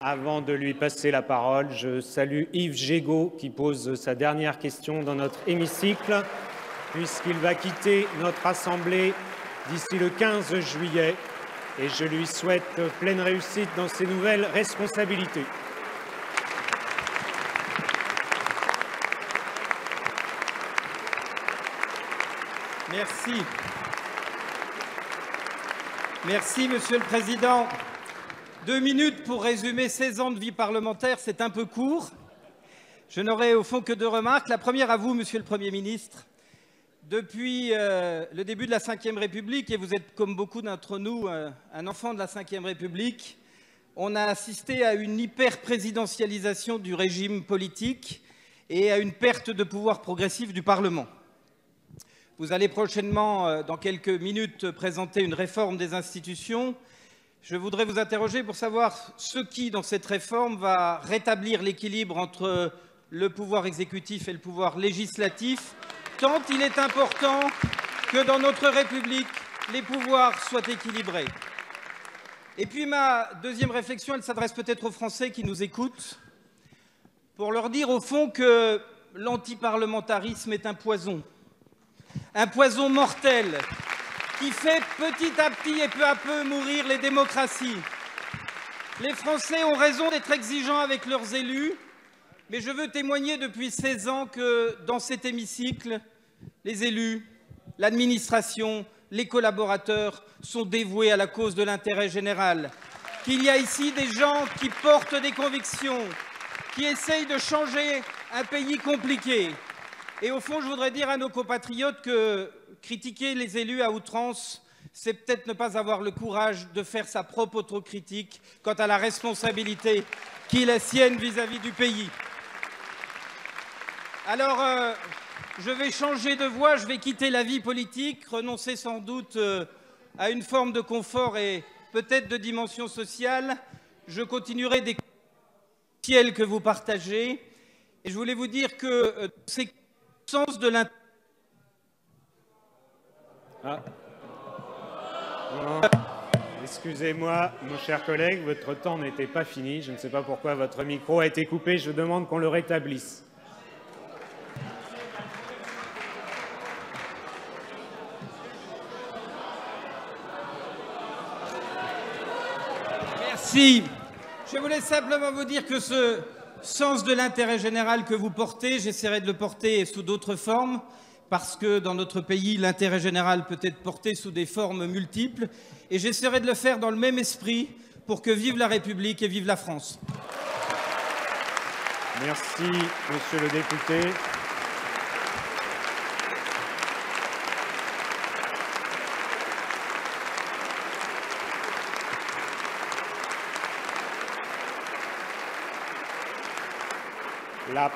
Avant de lui passer la parole, je salue Yves Jégaud qui pose sa dernière question dans notre hémicycle, puisqu'il va quitter notre Assemblée d'ici le 15 juillet. Et je lui souhaite pleine réussite dans ses nouvelles responsabilités. Merci. Merci, Monsieur le Président. 2 minutes pour résumer 16 ans de vie parlementaire, c'est un peu court. Je n'aurai au fond que 2 remarques. La première à vous, Monsieur le Premier ministre. Depuis le début de la Ve République, et vous êtes comme beaucoup d'entre nous un enfant de la Ve République, on a assisté à une hyper-présidentialisation du régime politique et à une perte de pouvoir progressif du Parlement. Vous allez prochainement, dans quelques minutes, présenter une réforme des institutions. Je voudrais vous interroger pour savoir ce qui, dans cette réforme, va rétablir l'équilibre entre le pouvoir exécutif et le pouvoir législatif, tant il est important que dans notre République, les pouvoirs soient équilibrés. Et puis ma deuxième réflexion, elle s'adresse peut-être aux Français qui nous écoutent, pour leur dire au fond que l'antiparlementarisme est un poison mortel, qui fait petit à petit et peu à peu mourir les démocraties. Les Français ont raison d'être exigeants avec leurs élus, mais je veux témoigner depuis 16 ans que dans cet hémicycle, les élus, l'administration, les collaborateurs sont dévoués à la cause de l'intérêt général, qu'il y a ici des gens qui portent des convictions, qui essayent de changer un pays compliqué. Et au fond, je voudrais dire à nos compatriotes que critiquer les élus à outrance, c'est peut-être ne pas avoir le courage de faire sa propre autocritique quant à la responsabilité qui est la sienne vis-à-vis du pays. Alors, je vais changer de voie, je vais quitter la vie politique, renoncer sans doute à une forme de confort et peut-être de dimension sociale. Je continuerai des ciels que vous partagez. Et je voulais vous dire que c'est sens de l'intérêt. Excusez-moi, mon cher collègue, votre temps n'était pas fini. Je ne sais pas pourquoi votre micro a été coupé. Je demande qu'on le rétablisse. Merci. Je voulais simplement vous dire que ce sens de l'intérêt général que vous portez, j'essaierai de le porter sous d'autres formes, parce que dans notre pays, l'intérêt général peut être porté sous des formes multiples, et j'essaierai de le faire dans le même esprit pour que vive la République et vive la France. Merci, monsieur le député. La